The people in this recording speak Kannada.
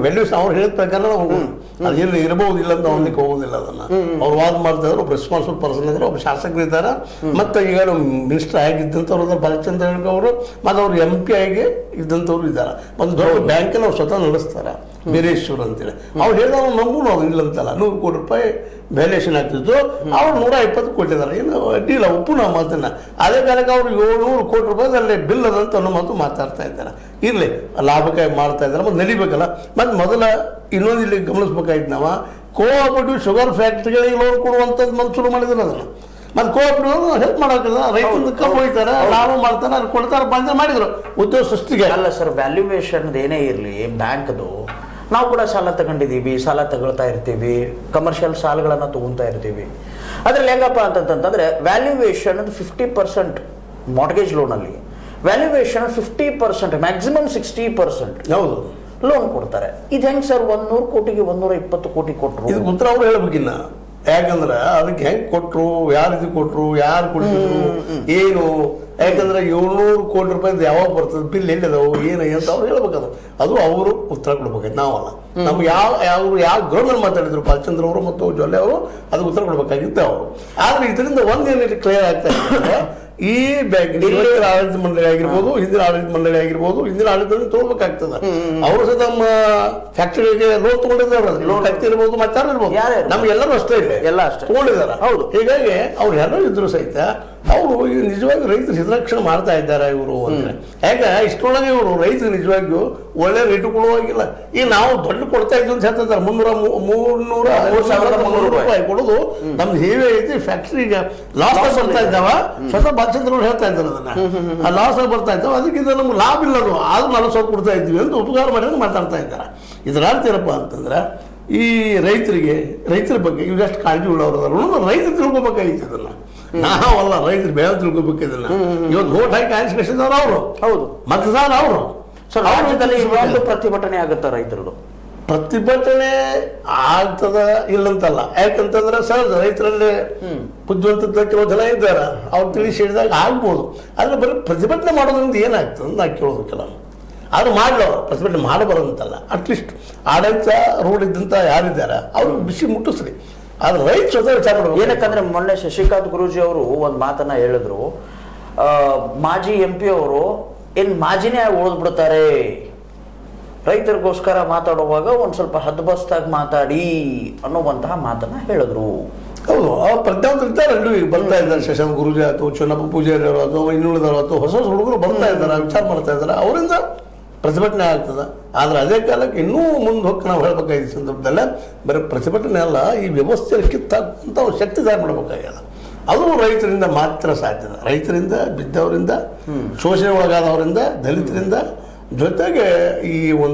ವ್ಯಾಲ್ಯೂಸ್ ಅವ್ರು ಹೇಳಿದ ಪ್ರಕಾರ ಅದು ಎಲ್ಲಿ ಇರಬಹುದು ಇಲ್ಲ ಅಂತ ಅವನಿಗೆ ಹೋಗೋದಿಲ್ಲ. ಅದನ್ನ ಅವ್ರು ವಾದ ಮಾಡ್ತಾ ಇದ್ರು. ಒಬ್ಬ ರೆಸ್ಪಾನ್ಸಿಬಲ್ ಪರ್ಸನ್ ಇದ್ರು, ಒಬ್ಬ ಶಾಸಕರು ಇದ್ದಾರೆ. ಮತ್ತೆ ಈಗ ಮಿನಿಸ್ಟರ್ ಆಗಿದ್ದಂಥವ್ರು ಬಾಲಚಂದ್ರ ಅವರು, ಮತ್ತು ಅವ್ರು MP ಆಗಿ ಇದ್ದಂಥವ್ರು ಇದ್ದಾರೆ. ಒಂದು ದೊಡ್ಡ ಬ್ಯಾಂಕನ್ನು ಅವ್ರು ಸ್ವತಃ ನಡೆಸ್ತಾರೆ, ಬೀರೇಶ್ವರ್ ಅಂತೇಳಿ. ಅವ್ರು ಹೇಳಿದವ್ರು ನಮಗೂ ನಾವು ಇಲ್ಲಂತಲ್ಲ, 100 ಕೋಟಿ ರೂಪಾಯಿ ವ್ಯಾಲ್ಯೂಷನ್ ಆಗ್ತಿತ್ತು. ಅವ್ರು 120 ಕೊಟ್ಟಿದ್ದಾರೆ. ಏನು ಅಡ್ಡಿಲ್ಲ, ಒಪ್ಪು ನಾವು ಮಾತನ್ನ. ಅದೇ ಕಾಲಕ್ಕೆ ಅವ್ರು 700 ಕೋಟಿ ರೂಪಾಯಿದಲ್ಲಿ ಬಿಲ್ ಅದಂತ ಅನ್ನೋ ಮಾತು ಮಾತಾಡ್ತಾ ಇದ್ದಾರೆ. ಇರಲಿ, ಲಾಭಕ್ಕಾಗಿ ಮಾಡ್ತಾ ಇದ್ದಾರೆ, ಮತ್ತು ನಡಿಬೇಕಲ್ಲ. ಮತ್ತು ಮೊದಲ ಇನ್ನೊಂದು ಇಲ್ಲಿ ಗಮನಿಸ್ಬೇಕಾಯ್ತು, ನಾವು ಕೋಆಪರೇಟಿವ್ ಶುಗರ್ ಫ್ಯಾಕ್ಟ್ರಿಗಳಿಗೆ ಲೋನ್ ಕೊಡುವಂಥದ್ದು ಮೊದಲು ಶುರು ಮಾಡಿದ್ರು. ಅದನ್ನು ಮತ್ತು ಕೋಆಪರೇಟಿವ್ ಹೆಲ್ಪ್ ಮಾಡೋಕ್ಕಿಲ್ಲ, ರೈತನ ಕಬ್ಬು ಹೋಯ್ತಾರೆ, ಲಾಭ ಮಾಡ್ತಾರೆ, ಅದು ಕೊಡ್ತಾರೆ, ಬಂದ ಮಾಡಿದ್ರು ಉದ್ಯೋಗ ಸೃಷ್ಟಿಗೆ. ಅಲ್ಲ ಸರ್, ವ್ಯಾಲ್ಯೂಯೇಷನ್ ಏನೇ ಇರಲಿ, ಬ್ಯಾಂಕ್ದು ನಾವು ಕೂಡ ಸಾಲ ತಗೊಂಡಿದ್ದೀವಿ, ಸಾಲ ತಗೊಳ್ತಾ ಇರ್ತೀವಿ, ಕಮರ್ಷಿಯಲ್ ಸಾಲಗಳನ್ನು ತಗೊಳ್ತಾ ಇರ್ತೀವಿ. ಅದರಲ್ಲಿ ಹೆಂಗಪ್ಪ ಅಂತಂತಂದ್ರೆ ವ್ಯಾಲ್ಯೂಯೇಷನ್ 50% ಮಾರ್ಟ್ಗೇಜ್ ಲೋನಲ್ಲಿ, ವ್ಯಾಲ್ಯೂಯೇಷನ್ 50%, ಮ್ಯಾಕ್ಸಿಮಮ್ 60% ಹೌದು ಲೋನ್ ಕೊಡ್ತಾರೆ. ಇದು ಹೆಂಗೆ ಸರ್ 100 ಕೋಟಿಗೆ 120 ಕೋಟಿ ಕೊಟ್ಟರು? ಇದು ಉತ್ತರ ಅವ್ರು ಹೇಳ್ಬೇಕಿನ್ನ. ಯಾಕಂದ್ರೆ ಅದಕ್ಕೆ ಹೆಂಗೆ ಕೊಟ್ಟರು, ಯಾರು ಇದು ಕೊಟ್ಟರು, ಯಾರು ಕೊಡ್ತಿದ್ರು, ಏನು, ಯಾಕಂದ್ರೆ 700 ಕೋಟಿ ರೂಪಾಯಿ ಯಾವಾಗ ಬರ್ತದೆ, ಬಿಲ್ ಎಲ್ಲಿದಾವು, ಏನು ಅಂತ ಅವ್ರು ಹೇಳ್ಬೇಕದು. ಅದು ಅವರು ಉತ್ತರ ಕೊಡ್ಬೇಕಾಯ್ತು, ನಾವಲ್ಲ. ನಮ್ಗೆ ಯಾವ ಗೌರ್ಮೆಂಟ್ ಮಾತಾಡಿದ್ರು ಬಾಲಚಂದ್ರ ಅವರು ಮತ್ತು ಜೊಲ್ಲೆ ಅವರು, ಅದು ಉತ್ತರ ಕೊಡ್ಬೇಕಾಗಿತ್ತು ಅವರು. ಆದ್ರೆ ಇದರಿಂದ ಒಂದೇನಿದೆ ಕ್ಲಿಯರ್ ಆಗ್ತಾ ಇದೆ, ಈ ಬ್ಯಾಂಕ್ ಆಡಳಿತ ಮಂಡಳಿ ಆಗಿರ್ಬೋದು, ಹಿಂದಿನ ಆಡಳಿತ ಮಂಡಳಿ ಆಗಿರ್ಬೋದು, ಹಿಂದಿನ ಆಡಳಿತ ತಗೋಬೇಕಾಗ್ತದೆ. ಅವರು ಸಹ ನಮ್ಮ ಫ್ಯಾಕ್ಟರಿಗೆ ಲೋನ್ ತಗೊಂಡಿದ್ದಾರೆ. ಲೋನ್ ಇರ್ಬೋದು, ಮತ್ತೆ ಇರ್ಬೋದು, ನಮ್ಗೆಲ್ಲರೂ ಅಷ್ಟೇ ಇಲ್ಲ, ಎಲ್ಲ ಅಷ್ಟೇ ತಗೊಂಡಿದ್ದಾರೆ. ಹೌದು. ಹೀಗಾಗಿ ಅವ್ರು ಯಾರೋ ಇದ್ರು ಸಹಿತ ಅವರು ನಿಜವಾಗಿ ರೈತರು ಹಿತರಕ್ಷಣೆ ಮಾಡ್ತಾ ಇದ್ದಾರೆ ಇವರು ಅಂದ್ರೆ. ಯಾಕೆ ಇಷ್ಟೊಳಗೆ ಇವರು ರೈತರು ನಿಜವಾಗಿಯೂ ಒಳ್ಳೆ ರೇಟು ಕೊಡುವಾಗಿಲ್ಲ. ಈಗ ನಾವು ದೊಡ್ಡ ಕೊಡ್ತಾ ಇದ್ವಿ ಅಂತ ಹೇಳ್ತಾರೆ, 300,300 ರೂಪಾಯಿ ಕೊಡೋದು ನಮ್ದು ಹೇವಿ ಐತಿ. ಫ್ಯಾಕ್ಟ್ರಿಗೆ ಲಾಸ್ ಬರ್ತಾ ಇದ್ದಾವ, ಸ್ವತಃ ಬಾಲಚಂದ್ರ ಅವ್ರು ಹೇಳ್ತಾ ಇದ್ದಾರೆ ಅದನ್ನ. ಆ ಲಾಸ್ ಬರ್ತಾ ಇದ್ದಾವ, ಅದಕ್ಕೆ ಇದು ನಮ್ಗೆ ಲಾಭ ಇಲ್ಲದು, ಆದ್ರೂ 40,000 ಕೊಡ್ತಾ ಇದ್ವಿ ಅಂತ ಉಪಕಾರ ಮಾಡಿ ಮಾತಾಡ್ತಾ ಇದ್ದಾರೆ. ಇದರ ಅರ್ಥ ಏನಪ್ಪ ಅಂತಂದ್ರೆ, ಈ ರೈತರ ಬಗ್ಗೆ ಇವಷ್ಟು ಕಾಳಜಿ ಉಳ್ಳವರು ರೈತರು ತಿಳ್ಕೊಬೇಕಾಗಿತ್ತು ಇದನ್ನ. ನಾವಲ್ಲ, ರೈತರು ಬೇರೆ ತಿಳ್ಕೊಬೇಕು ಇದನ್ನ. ಇವತ್ತು ವೋಟ್ ಹಾಕಿ ಆರಿಸ್ಕೊಂಡಿದ್ದಾರೆ ಅವರು. ಹೌದು, ಮತದಾರ ಅವರು. ಒಂದು ಪ್ರತಿಭಟನೆ ಆಗುತ್ತಾ ರೈತರದು? ಪ್ರತಿಭಟನೆ ಆಗ್ತದ ಇಲ್ಲಂತಲ್ಲ. ಯಾಕಂತಂದ್ರೆ ಸಹಜ ರೈತರಲ್ಲಿ ಬುದ್ಧಿವಂತ ಕೆಲವು ಜನ ಇದ್ದಾರೆ, ಅವ್ರು ತಿಳಿಸಿ ಹೇಳಿದಾಗ ಆಗ್ಬೋದು. ಆದ್ರೆ ಬರೀ ಪ್ರತಿಭಟನೆ ಮಾಡೋದ್ರಿಂದ ಏನಾಗ್ತದೆ ನಾ ಕೇಳೋದು ಕೆಲವು. ಆದ್ರೂ ಮಾಡಲವ್ರು ಪ್ರತಿಭಟನೆ ಮಾಡಬಾರಂತಲ್ಲ. ಅಟ್ಲೀಸ್ಟ್ ಆಡಳಿತ ರೋಡ್ ಇದ್ದಂತ ಯಾರಿದ್ದಾರೆ ಅವ್ರಿಗೆ ಬಿಸಿ ಮುಟ್ಟಿಸ್ರಿ. ಆದ್ರೆ ರೈತ ಸ್ವತಃ ವಿಚಾರ ಮಾಡಬೇಕು. ಏನಕ್ಕಂದ್ರೆ ಮೊನ್ನೆ ಶಶಿಕಾಂತ್ ಗುರೂಜಿ ಅವರು ಒಂದು ಮಾತನ್ನ ಹೇಳಿದ್ರು, ಮಾಜಿ MP ಅವರು ಏನ್ ಮಾಜಿನೇ ಉಳಿದ್ಬಿಡ್ತಾರೆ, ರೈತರಿಗೋಸ್ಕರ ಮಾತಾಡುವಾಗ ಒಂದ್ ಸ್ವಲ್ಪ ಹದ್ಬಸ್ತಾಗಿ ಮಾತಾಡಿ ಅನ್ನುವಂತಹ ಮಾತನ್ನ ಹೇಳಿದ್ರು. ಹೌದು, ಅವ್ರು ಪ್ರಜ್ಞಾವಂತರು ಇದ್ದಾರೆ, ಈಗ ಬರ್ತಾ ಇದ್ದಾರೆ. ಶಶಾಂಕ್ ಗುರೂಜಿ ಆಯ್ತು, ಚನ್ನಪ್ಪ ಪೂಜಾರಿ ಅವರು ಆಯ್ತು, ಇನ್ನುಳಿದವರು ಆಯ್ತು, ಹೊಸ ಹುಡುಗರು ಬರ್ತಾ ಇದ್ದಾರೆ, ವಿಚಾರ ಮಾಡ್ತಾ ಇದ್ದಾರೆ. ಅವರಿಂದ ಪ್ರತಿಭಟನೆ ಆಗ್ತದೆ. ಆದ್ರೆ ಅದೇ ಕಾಲಕ್ಕೆ ಇನ್ನೂ ಮುಂದೆ ಹೋಗಿ ನಾವು ಹೇಳ್ಬೇಕಾಗಿದ್ದ ಸಂದರ್ಭದಲ್ಲ, ಬರೀ ಪ್ರತಿಭಟನೆ ಅಲ್ಲ, ಈ ವ್ಯವಸ್ಥೆ ಕಿತ್ತಂತ ಶಕ್ತಿ ತಯಾರು ಮಾಡಬೇಕಾಗಿಲ್ಲ. ಅದು ರೈತರಿಂದ ಮಾತ್ರ ಸಾಧ್ಯ. ರೈತರಿಂದ, ಬಿದ್ದವರಿಂದ, ಶೋಷಣೆ ಒಳಗಾದವರಿಂದ, ದಲಿತರಿಂದ, ಜೊತೆಗೆ ಈ ಒಂದು